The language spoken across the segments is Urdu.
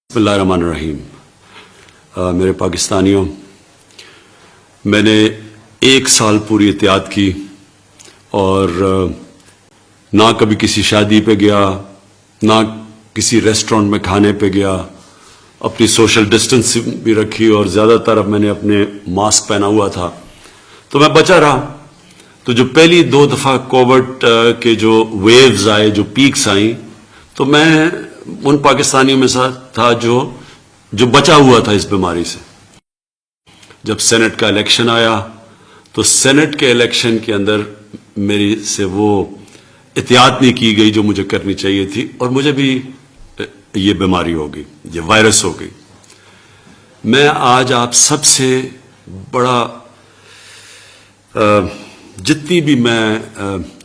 بسم اللہ الرحمن الرحیم۔ میرے پاکستانیوں، میں نے 1 سال پوری احتیاط کی اور نہ کبھی کسی شادی پہ گیا، نہ کسی ریسٹورنٹ میں کھانے پہ گیا، اپنی سوشل ڈسٹنس بھی رکھی اور زیادہ تر اب میں نے اپنے ماسک پہنا ہوا تھا تو میں بچا رہا۔ تو جو پہلی 2 دفعہ کووڈ کے جو ویوز آئے، جو پیکس آئیں، تو میں ان پاکستانیوں میں ساتھ تھا جو بچا ہوا تھا اس بیماری سے۔ جب سینٹ کا الیکشن آیا تو سینٹ کے الیکشن کے اندر میری سے وہ احتیاط نہیں کی گئی جو مجھے کرنی چاہیے تھی، اور مجھے بھی یہ بیماری ہو گئی، یہ وائرس ہو گئی۔ میں آج آپ سب سے بڑا جتنی بھی میں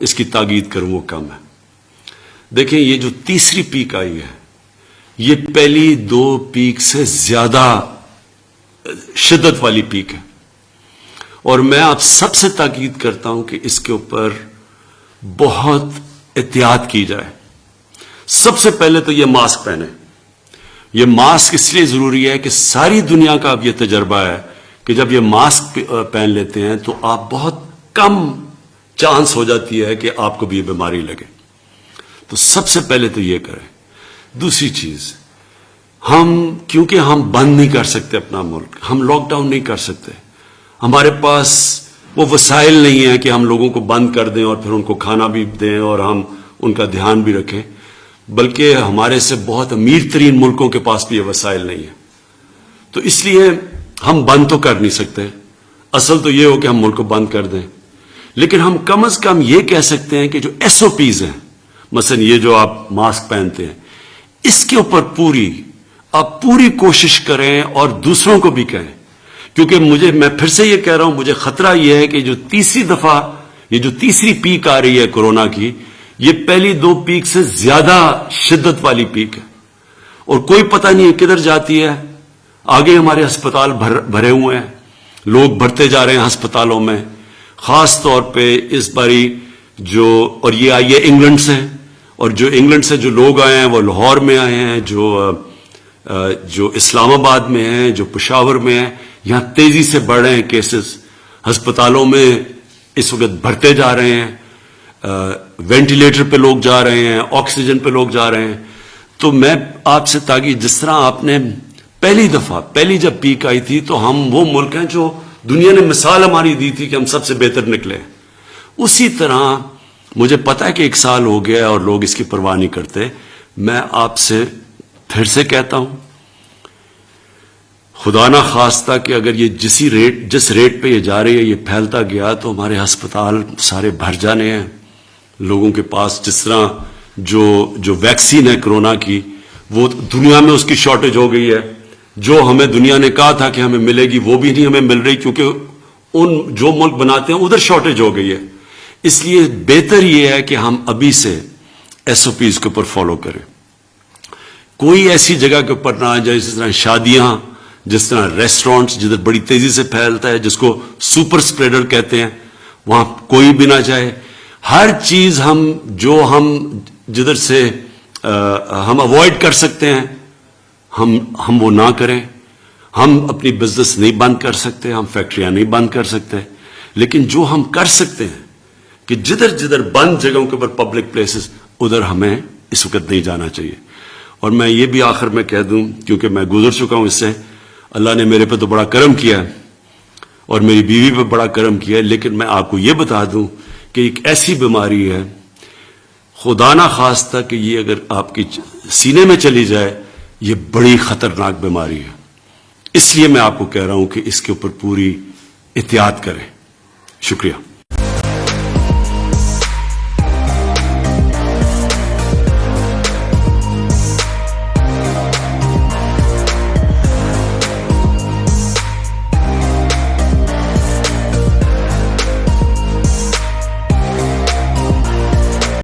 اس کی تاکید کروں وہ کم ہے۔ دیکھیں، یہ جو تیسری پیک آئی ہے یہ پہلی 2 پیک سے زیادہ شدت والی پیک ہے، اور میں آپ سب سے تاکید کرتا ہوں کہ اس کے اوپر بہت احتیاط کی جائے۔ سب سے پہلے تو یہ ماسک پہنے۔ یہ ماسک اس لیے ضروری ہے کہ ساری دنیا کا اب یہ تجربہ ہے کہ جب یہ ماسک پہن لیتے ہیں تو آپ بہت کم چانس ہو جاتی ہے کہ آپ کو بھی یہ بیماری لگے۔ تو سب سے پہلے تو یہ کریں۔ دوسری چیز، کیونکہ ہم بند نہیں کر سکتے اپنا ملک، ہم لاک ڈاؤن نہیں کر سکتے، ہمارے پاس وہ وسائل نہیں ہیں کہ ہم لوگوں کو بند کر دیں اور پھر ان کو کھانا بھی دیں اور ہم ان کا دھیان بھی رکھیں، بلکہ ہمارے سے بہت امیر ترین ملکوں کے پاس بھی یہ وسائل نہیں ہیں۔ تو اس لیے ہم بند تو کر نہیں سکتے، اصل تو یہ ہو کہ ہم ملک کو بند کر دیں، لیکن ہم کم از کم یہ کہہ سکتے ہیں کہ جو SOPs ہیں، مثلا یہ جو آپ ماسک پہنتے ہیں، اس کے اوپر آپ پوری کوشش کریں اور دوسروں کو بھی کہیں، کیونکہ میں پھر سے یہ کہہ رہا ہوں، مجھے خطرہ یہ ہے کہ جو تیسری پیک آ رہی ہے کورونا کی، یہ پہلی 2 پیک سے زیادہ شدت والی پیک ہے، اور کوئی پتہ نہیں ہے کدھر جاتی ہے۔ آگے ہمارے ہسپتال بھرے ہوئے ہیں، لوگ بڑھتے جا رہے ہیں ہسپتالوں میں، خاص طور پہ اس باری اور یہ آئی ہے انگلینڈ سے، اور جو انگلینڈ سے جو لوگ آئے ہیں وہ لاہور میں آئے ہیں، جو اسلام آباد میں ہیں، جو پشاور میں ہیں، یہاں تیزی سے بڑھ رہے ہیں کیسز، ہسپتالوں میں اس وقت بھرتے جا رہے ہیں، وینٹیلیٹر پہ لوگ جا رہے ہیں، آکسیجن پہ لوگ جا رہے ہیں۔ تو میں آپ سے تاکہ جس طرح آپ نے پہلی جب پیک آئی تھی تو ہم وہ ملک ہیں جو دنیا نے مثال ہماری دی تھی کہ ہم سب سے بہتر نکلے، اسی طرح مجھے پتا ہے کہ 1 سال ہو گیا اور لوگ اس کی پرواہ نہیں کرتے۔ میں آپ سے پھر سے کہتا ہوں، خدا نہ خواستہ کہ اگر یہ جس ریٹ پہ یہ جا رہی ہے، یہ پھیلتا گیا تو ہمارے ہسپتال سارے بھر جانے ہیں لوگوں کے پاس۔ جس طرح جو ویکسین ہے کرونا کی، وہ دنیا میں اس کی شارٹیج ہو گئی ہے، جو ہمیں دنیا نے کہا تھا کہ ہمیں ملے گی وہ بھی نہیں ہمیں مل رہی، کیونکہ جو ملک بناتے ہیں ادھر شارٹیج ہو گئی ہے۔ اس لیے بہتر یہ ہے کہ ہم ابھی سے SOPs کے اوپر فالو کریں۔ کوئی ایسی جگہ کے اوپر نہ جائے، جس طرح شادیاں، جس طرح ریسٹورنٹس جدھر بڑی تیزی سے پھیلتا ہے، جس کو سپر اسپریڈر کہتے ہیں، وہاں کوئی بھی نہ جائے۔ ہر چیز ہم جدھر سے ہم اوائڈ کر سکتے ہیں ہم وہ نہ کریں۔ ہم اپنی بزنس نہیں بند کر سکتے، ہم فیکٹریاں نہیں بند کر سکتے، لیکن جو ہم کر سکتے ہیں کہ جدھر بند جگہوں کے اوپر پبلک پلیسز، ادھر ہمیں اس وقت نہیں جانا چاہیے۔ اور میں یہ بھی آخر میں کہہ دوں، کیونکہ میں گزر چکا ہوں اس سے، اللہ نے میرے پہ تو بڑا کرم کیا ہے اور میری بیوی پہ بڑا کرم کیا ہے، لیکن میں آپ کو یہ بتا دوں کہ ایک ایسی بیماری ہے، خدا نہ خواستہ کہ یہ اگر آپ کی سینے میں چلی جائے، یہ بڑی خطرناک بیماری ہے۔ اس لیے میں آپ کو کہہ رہا ہوں کہ اس کے اوپر پوری احتیاط کریں۔ شکریہ۔